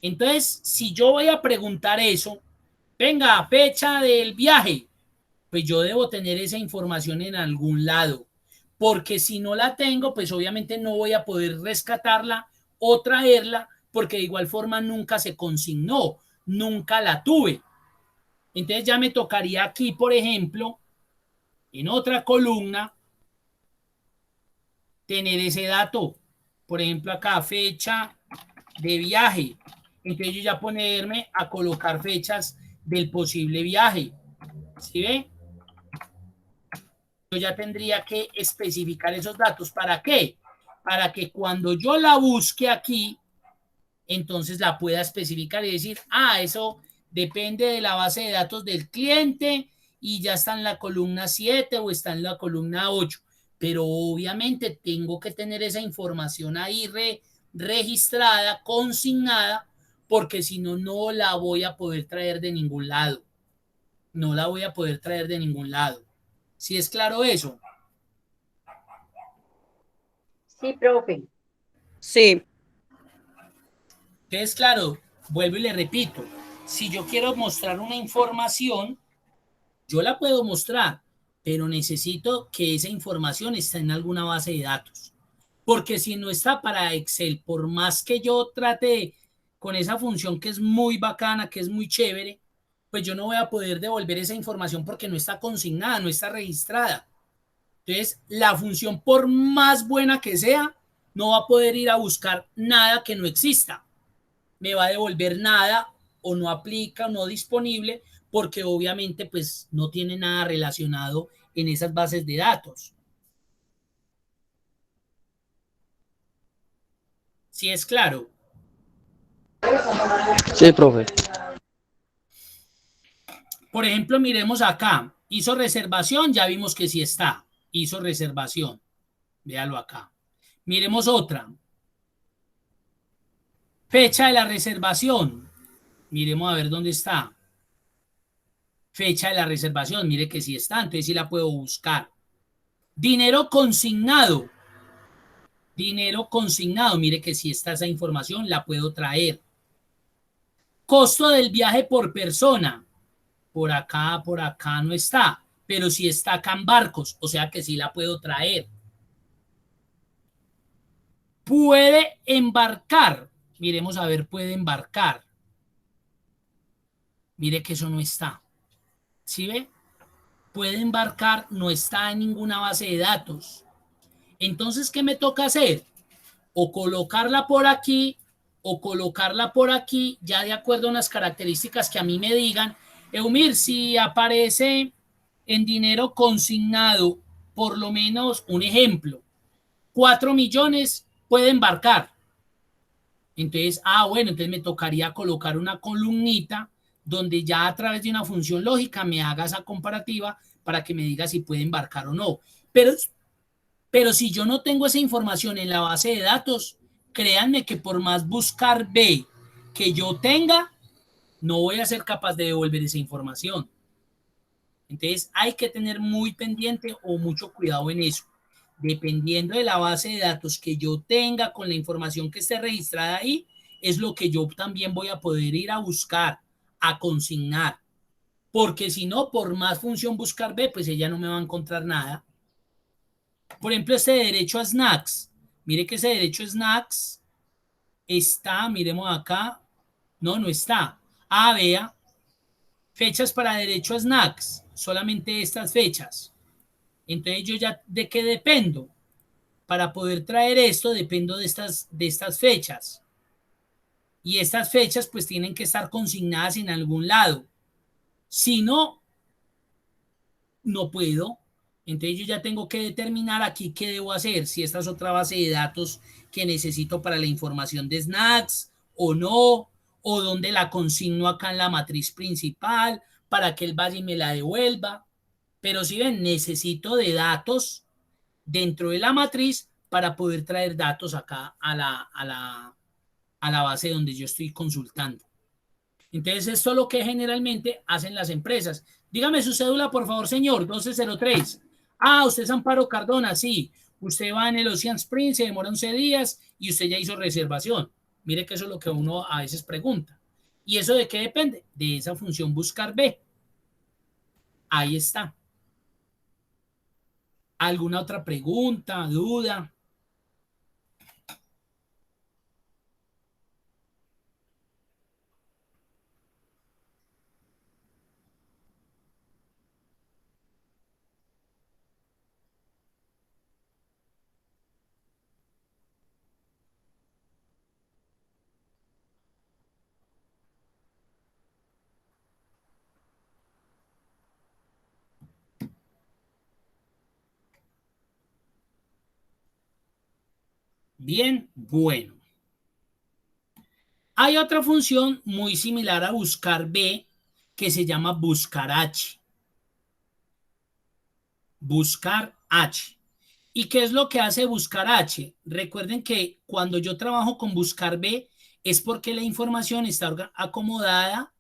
Entonces, si yo voy a preguntar eso, venga, fecha del viaje, pues yo debo tener esa información en algún lado, porque si no la tengo, pues obviamente no voy a poder rescatarla o traerla, porque de igual forma nunca se consignó, nunca la tuve. Entonces ya me tocaría aquí, por ejemplo, en otra columna, tener ese dato. Por ejemplo, acá, fecha de viaje. Entonces yo ya ponerme a colocar fechas del posible viaje. ¿Sí ve? Yo ya tendría que especificar esos datos. ¿Para qué? Para que cuando yo la busque aquí, entonces la pueda especificar y decir, ah, eso depende de la base de datos del cliente y ya está en la columna 7 o está en la columna 8. Pero obviamente tengo que tener esa información ahí registrada, consignada, porque si no, no la voy a poder traer de ningún lado. No la voy a poder traer de ningún lado. ¿Sí es claro eso? Sí, profe. Sí. Entonces, claro, vuelvo y le repito, si yo quiero mostrar una información, yo la puedo mostrar, pero necesito que esa información esté en alguna base de datos. Porque si no está para Excel, por más que yo trate con esa función que es muy bacana, que es muy chévere, pues yo no voy a poder devolver esa información porque no está consignada, no está registrada. Entonces, la función, por más buena que sea, no va a poder ir a buscar nada que no exista. Me va a devolver nada o no aplica o no disponible porque obviamente pues no tiene nada relacionado en esas bases de datos. ¿Sí es claro? Sí, profe. Por ejemplo, miremos acá. Hizo reservación, ya vimos que sí está. Hizo reservación. Véalo acá. Miremos otra. Fecha de la reservación. Miremos a ver dónde está. Fecha de la reservación. Mire que sí está, entonces sí la puedo buscar. Dinero consignado. Dinero consignado. Mire que si está esa información, la puedo traer. Costo del viaje por persona. Por acá no está. Pero sí está acá en barcos. O sea que sí la puedo traer. Puede embarcar. Miremos a ver, puede embarcar. Mire que eso no está. ¿Sí ve? Puede embarcar, no está en ninguna base de datos. Entonces, ¿qué me toca hacer? O colocarla por aquí o colocarla por aquí, ya de acuerdo a unas características que a mí me digan. Eumir, si aparece en dinero consignado, por lo menos un ejemplo, 4 millones puede embarcar. Entonces, bueno, entonces me tocaría colocar una columnita donde ya a través de una función lógica me haga esa comparativa para que me diga si puede embarcar o no. Pero Pero si yo no tengo esa información en la base de datos, créanme que por más buscar B que yo tenga, no voy a ser capaz de devolver esa información. Entonces hay que tener muy pendiente o mucho cuidado en eso. Dependiendo de la base de datos que yo tenga con la información que esté registrada ahí, es lo que yo también voy a poder ir a buscar, a consignar. Porque si no, por más función buscar B, pues ella no me va a encontrar nada. Por ejemplo, este derecho a snacks. Mire que ese derecho a snacks está, miremos acá. No, no está. Ah, vea. Fechas para derecho a snacks. Solamente estas fechas. Entonces yo ya, ¿de qué dependo? Para poder traer esto, dependo de estas fechas. Y estas fechas pues tienen que estar consignadas en algún lado. Si no, no puedo. Entonces yo ya tengo que determinar aquí qué debo hacer. Si esta es otra base de datos que necesito para la información de snacks o no. O dónde la consigno acá en la matriz principal para que él vaya y me la devuelva. Pero si ven, necesito de datos dentro de la matriz para poder traer datos acá a la base donde yo estoy consultando. Entonces, esto es lo que generalmente hacen las empresas. Dígame su cédula, por favor, señor, 1203. Ah, usted es Amparo Cardona, sí. Usted va en el Ocean Spring, se demora 11 días y usted ya hizo reservación. Mire que eso es lo que uno a veces pregunta. ¿Y eso de qué depende? De esa función buscar B. Ahí está. ¿Alguna otra pregunta, duda? Bien, bueno. Hay otra función muy similar a buscar B que se llama buscar H. Buscar H. ¿Y qué es lo que hace buscar H? Recuerden que cuando yo trabajo con buscar B es porque la información está acomodada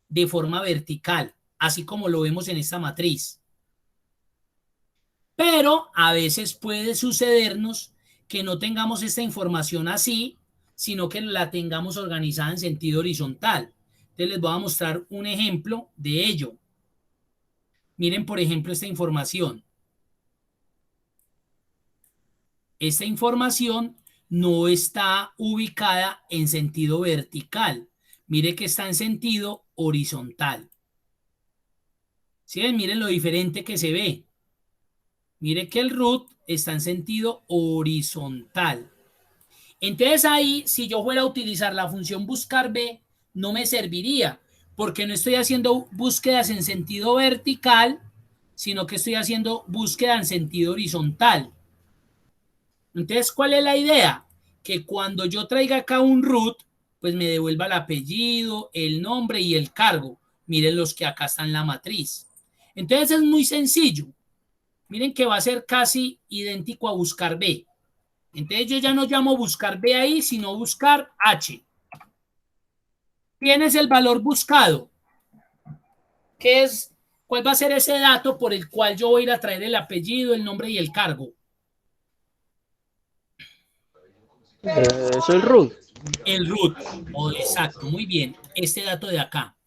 de forma vertical, así como lo vemos en esta matriz. Pero a veces puede sucedernos que no tengamos esta información así, sino que la tengamos organizada en sentido horizontal. Entonces les voy a mostrar un ejemplo de ello. Miren, por ejemplo, esta información. Esta información no está ubicada en sentido vertical. Mire que está en sentido horizontal. ¿Sí ven? Miren lo diferente que se ve. Mire que el root está en sentido horizontal. Entonces ahí, si yo fuera a utilizar la función buscar B, no me serviría, porque no estoy haciendo búsquedas en sentido vertical, sino que estoy haciendo búsqueda en sentido horizontal. Entonces, ¿cuál es la idea? Que cuando yo traiga acá un root, pues me devuelva el apellido, el nombre y el cargo. Miren los que acá están en la matriz. Entonces es muy sencillo. Miren que va a ser casi idéntico a buscar B. Entonces yo ya no llamo buscar B ahí, sino buscar H. Tienes el valor buscado. ¿Qué es? ¿Cuál va a ser ese dato por el cual yo voy a ir a traer el apellido, el nombre y el cargo? Es el root. El root. Oh, exacto, muy bien. Este dato de acá.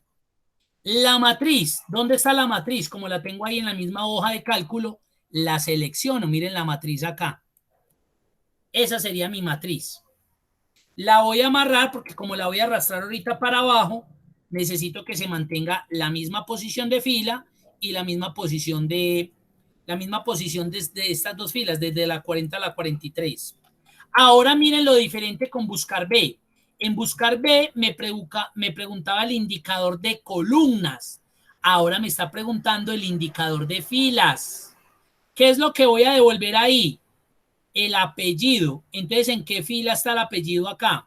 La matriz. ¿Dónde está la matriz? Como la tengo ahí en la misma hoja de cálculo, la selecciono. Miren la matriz acá. Esa sería mi matriz. La voy a amarrar porque como la voy a arrastrar ahorita para abajo, necesito que se mantenga la misma posición de fila y la misma posición de estas dos filas, desde la 40 a la 43. Ahora miren lo diferente con buscar B. En buscar B me preguntaba el indicador de columnas. Ahora me está preguntando el indicador de filas. ¿Qué es lo que voy a devolver ahí? El apellido. Entonces, ¿en qué fila está el apellido acá?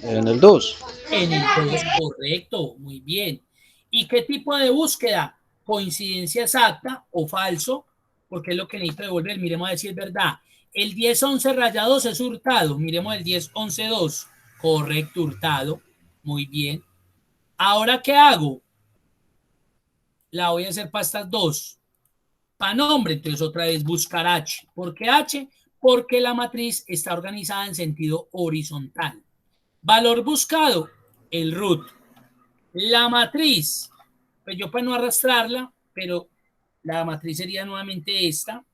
En el 2. En el 2, correcto, muy bien. ¿Y qué tipo de búsqueda? coincidencia exacta o falso, porque es lo que necesito devolver. Miremos a ver si es verdad. El 10-11 raya 2 es hurtado. Miremos el 10-11-2. Correcto, hurtado. Muy bien. ¿Ahora qué hago? La voy a hacer para estas dos. Para nombre, entonces otra vez buscar H. ¿Por qué H? Porque la matriz está organizada en sentido horizontal. Valor buscado, el root. La matriz, pues yo para no arrastrarla, pero la matriz sería nuevamente esta.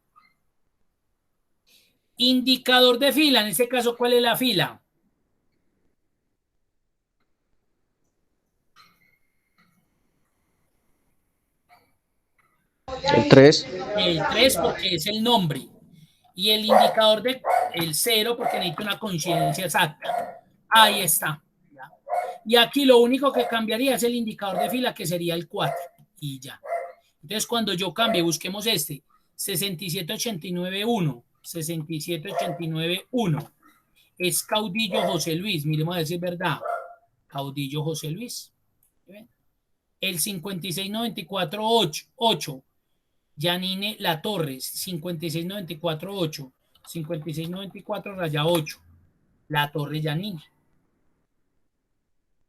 Indicador de fila, en este caso, ¿cuál es la fila? El 3. El 3 porque es el nombre. Y el indicador de el 0 porque necesito una coincidencia exacta. Ahí está. Y aquí lo único que cambiaría es el indicador de fila, que sería el 4. Y ya. Entonces, cuando yo cambie, busquemos este. 67891. 67891. Es Caudillo José Luis. Miremos a ver si es verdad. Caudillo José Luis. El 56948. Yanine La Torres. 56948. 5694 raya 8. La Torre Yanine.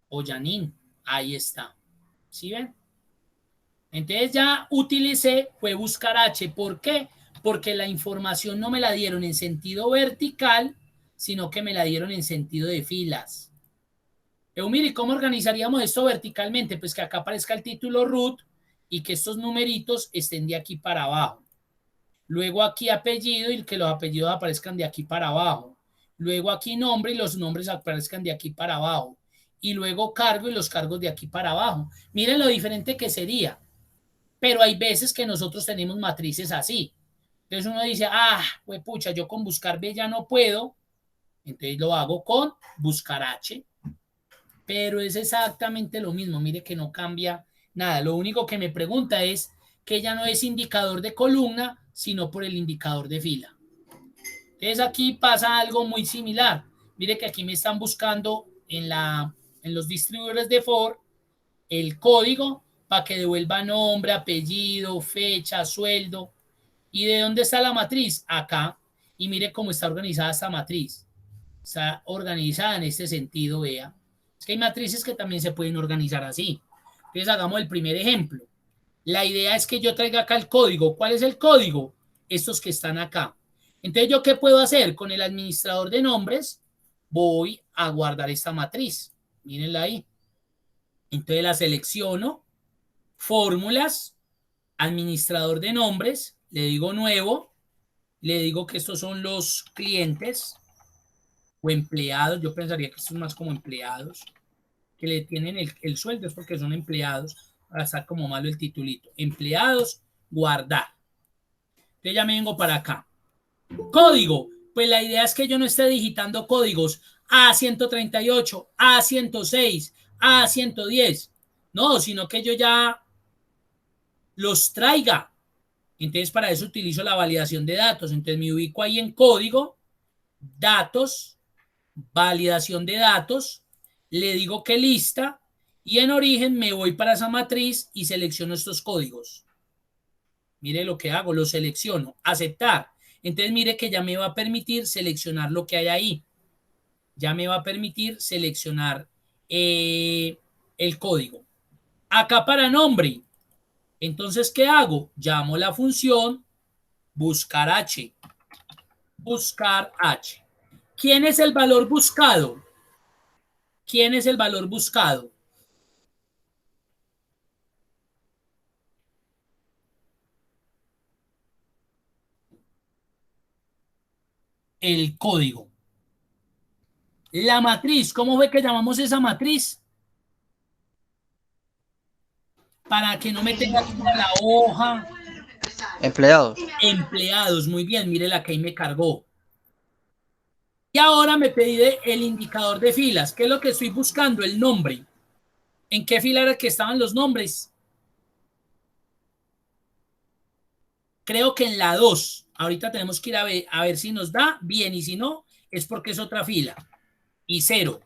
O Yanin. Ahí está. ¿Sí ven? Entonces ya utilicé, fue buscar H. ¿Por qué? Porque la información no me la dieron en sentido vertical, sino que me la dieron en sentido de filas. Mire, ¿cómo organizaríamos esto verticalmente? Pues que acá aparezca el título root y que estos numeritos estén de aquí para abajo. Luego aquí apellido y que los apellidos aparezcan de aquí para abajo. Luego aquí nombre y los nombres aparezcan de aquí para abajo. Y luego cargo y los cargos de aquí para abajo. Miren lo diferente que sería. Pero hay veces que nosotros tenemos matrices así. Entonces uno dice, pues pucha, yo con buscar B ya no puedo. Entonces lo hago con buscar H. Pero es exactamente lo mismo. Mire que no cambia nada. Lo único que me pregunta es que ya no es indicador de columna, sino por el indicador de fila. Entonces aquí pasa algo muy similar. Mire que aquí me están buscando en los distribuidores de for el código para que devuelva nombre, apellido, fecha, sueldo. ¿Y de dónde está la matriz? Acá. Y mire cómo está organizada esta matriz. Está organizada en este sentido, vea. Es que hay matrices que también se pueden organizar así. Entonces hagamos el primer ejemplo. La idea es que yo traiga acá el código. ¿Cuál es el código? Estos que están acá. Entonces, ¿yo qué puedo hacer? Con el administrador de nombres voy a guardar esta matriz. Mírenla ahí. Entonces la selecciono, fórmulas, administrador de nombres, le digo nuevo, le digo que estos son los clientes o empleados. Yo pensaría que estos son más como empleados, que le tienen el sueldo, es porque son empleados. Va a estar como malo el titulito. Empleados, guardar. Entonces ya me vengo para acá. Código. Pues la idea es que yo no esté digitando códigos A138, A106, A110. No, sino que yo ya los traiga. Entonces para eso utilizo la validación de datos. Entonces me ubico ahí en código, datos, validación de datos, le digo que lista y en origen me voy para esa matriz y selecciono estos códigos. Mire lo que hago, lo selecciono, aceptar. Entonces mire que ya me va a permitir seleccionar lo que hay ahí. Ya me va a permitir seleccionar el código. Acá para nombre. Entonces, ¿qué hago? Llamo la función buscar H. Buscar H. ¿Quién es el valor buscado? ¿Quién es el valor buscado? El código. La matriz, ¿cómo fue que llamamos esa matriz? Para que no me tenga toda la hoja. Empleados. Empleados, muy bien, mire la que ahí me cargó. Y ahora me pide el indicador de filas. ¿Qué es lo que estoy buscando? El nombre. ¿En qué fila era que estaban los nombres? Creo que en la 2. Ahorita tenemos que ir a ver si nos da bien y si no, es porque es otra fila. Y 0.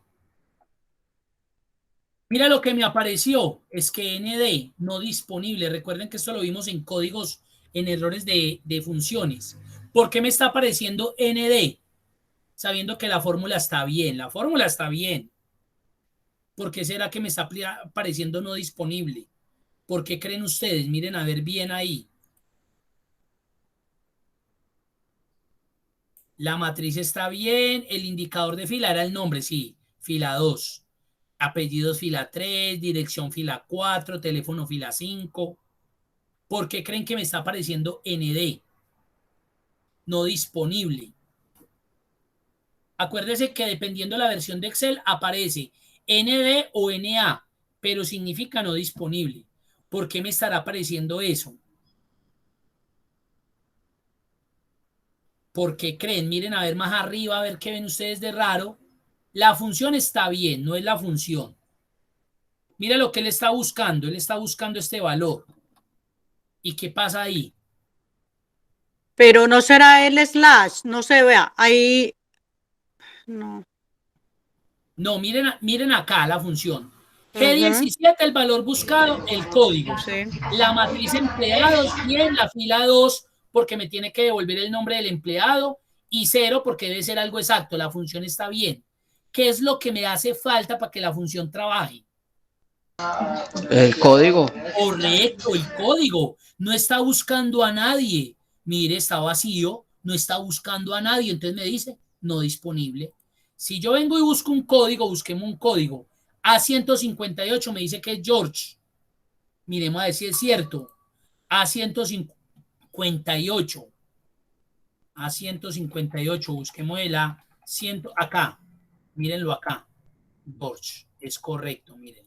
Mira lo que me apareció, es que ND no disponible. Recuerden que esto lo vimos en códigos, en errores de funciones. ¿Por qué me está apareciendo ND? Sabiendo que la fórmula está bien. La fórmula está bien. ¿Por qué será que me está apareciendo no disponible? ¿Por qué creen ustedes? Miren a ver bien ahí. La matriz está bien. El indicador de fila era el nombre, sí. Fila 2. Apellidos fila 3, dirección fila 4, teléfono fila 5. ¿Por qué creen que me está apareciendo ND? No disponible. Acuérdese que dependiendo de la versión de Excel aparece ND o NA, pero significa no disponible. ¿Por qué me estará apareciendo eso? ¿Por qué creen? Miren a ver más arriba, a ver qué ven ustedes de raro. La función está bien, no es la función. Mira lo que él está buscando. Él está buscando este valor. ¿Y qué pasa ahí? Pero no será el slash, no se vea, ahí, no. No, miren acá la función. Ujú, G17, el valor buscado, el código. sí. La matriz empleados, bien, la fila 2, porque me tiene que devolver el nombre del empleado, y 0, porque debe ser algo exacto. La función está bien. ¿Qué es lo que me hace falta para que la función trabaje? El código. Correcto, el código. No está buscando a nadie. Mire, está vacío, no está buscando a nadie. Entonces me dice, no disponible. Si yo vengo y busco un código, busquemos un código. A158 me dice que es George. Miremos a ver si es cierto. A158. A158. Busquemos el A100. Acá. Mírenlo acá. George. Es correcto, mírenlo.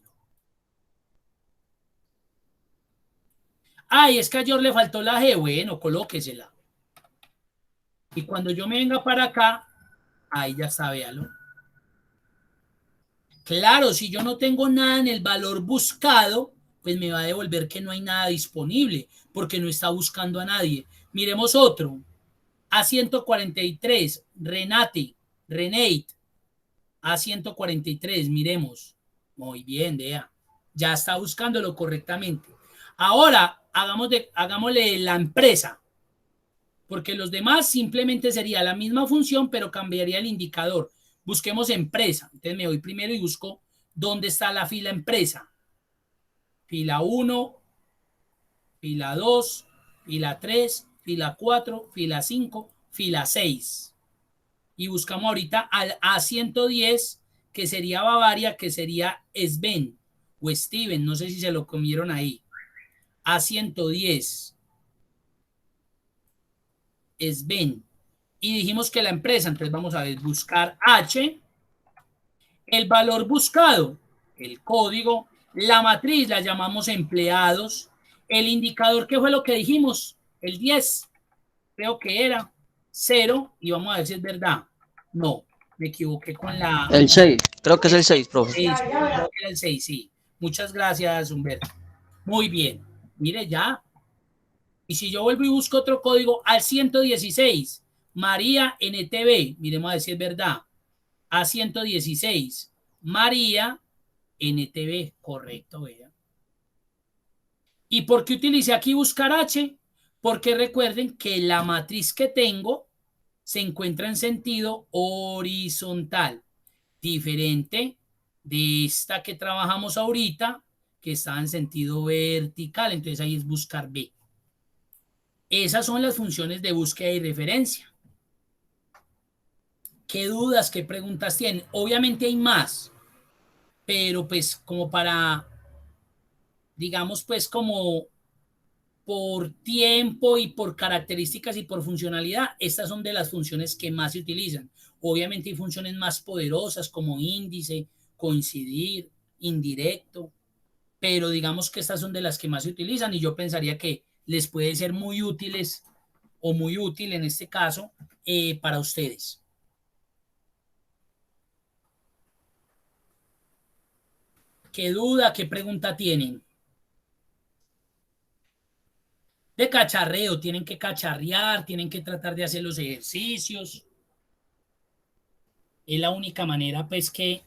Ay, es que a George le faltó la G. Bueno, colóquesela. Y cuando yo me venga para acá, ahí ya está, véalo. Claro, si yo no tengo nada en el valor buscado, pues me va a devolver que no hay nada disponible, porque no está buscando a nadie. Miremos otro. A143, Renate. A143, miremos. Muy bien, vea. Ya está buscándolo correctamente. Ahora, hagámosle la empresa, porque los demás simplemente sería la misma función, pero cambiaría el indicador. Busquemos empresa. Entonces me voy primero y busco dónde está la fila empresa. Fila 1, fila 2, fila 3, fila 4, fila 5, fila 6. Y buscamos ahorita al A110, que sería Bavaria, que sería Sven o Steven, no sé si se lo comieron ahí. A110. Sven. Y dijimos que la empresa, entonces vamos a ver, buscar H, el valor buscado, el código, la matriz la llamamos empleados, el indicador, ¿qué fue lo que dijimos? El 10, creo que era 0, y vamos a ver si es verdad. No, me equivoqué con la... El 6, creo que es el 6, profe. 6, creo que era el 6, sí. Muchas gracias, Humberto. Muy bien, mire ya. Y si yo vuelvo y busco otro código al 116, María NTV, miremos a ver si es verdad. A116, María NTV, correcto, vea. ¿Y por qué utilicé aquí buscar H? Porque recuerden que la matriz que tengo se encuentra en sentido horizontal, diferente de esta que trabajamos ahorita, que está en sentido vertical. Entonces ahí es buscar B. Esas son las funciones de búsqueda y referencia. ¿Qué dudas, qué preguntas tienen? Obviamente hay más, pero pues como para, digamos, pues como por tiempo y por características y por funcionalidad, estas son de las funciones que más se utilizan. Obviamente hay funciones más poderosas como índice, coincidir, indirecto, pero digamos que estas son de las que más se utilizan y yo pensaría que les puede ser muy útiles o muy útil en este caso para ustedes. ¿Qué duda, qué pregunta tienen? De cacharreo, tienen que cacharrear, tienen que tratar de hacer los ejercicios. Es la única manera, pues, que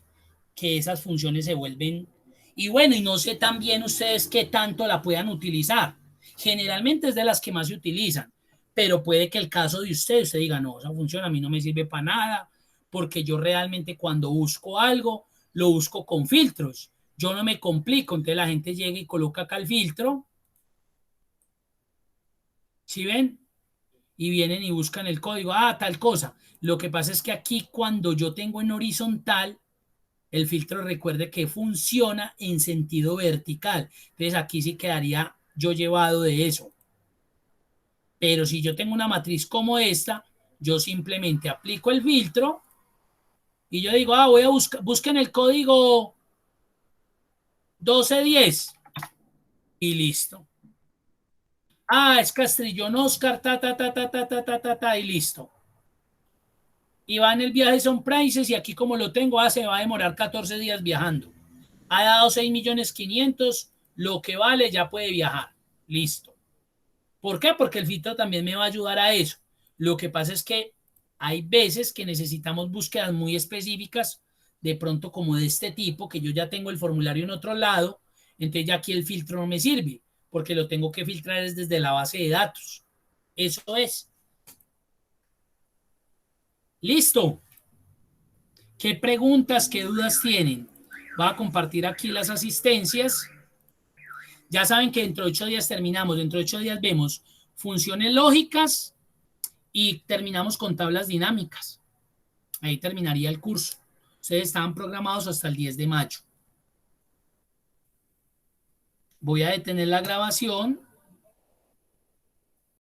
esas funciones se vuelven Y bueno, y no sé también ustedes qué tanto la puedan utilizar. Generalmente es de las que más se utilizan, pero puede que el caso de usted diga, no, esa función a mí no me sirve para nada, porque yo realmente cuando busco algo, lo busco con filtros. Yo no me complico, entonces la gente llega y coloca acá el filtro. ¿Sí ven? Y vienen y buscan el código, tal cosa. Lo que pasa es que aquí cuando yo tengo en horizontal, el filtro recuerde que funciona en sentido vertical. Entonces aquí sí quedaría yo llevado de eso. Pero si yo tengo una matriz como esta, yo simplemente aplico el filtro y yo digo, voy a busquen el código 1210 y listo. Es Castrillón Oscar, y listo. Y va en el viaje son prices y aquí como lo tengo, se va a demorar 14 días viajando. Ha dado 6.500.000, lo que vale ya puede viajar. Listo. ¿Por qué? Porque el filtro también me va a ayudar a eso. Lo que pasa es que hay veces que necesitamos búsquedas muy específicas, de pronto como de este tipo, que yo ya tengo el formulario en otro lado, entonces ya aquí el filtro no me sirve, porque lo tengo que filtrar desde la base de datos. Eso es. Listo. ¿Qué preguntas, qué dudas tienen? Voy a compartir aquí las asistencias. Ya saben que dentro de 8 días terminamos. Dentro de 8 días vemos funciones lógicas y terminamos con tablas dinámicas. Ahí terminaría el curso. Ustedes estaban programados hasta el 10 de mayo. Voy a detener la grabación.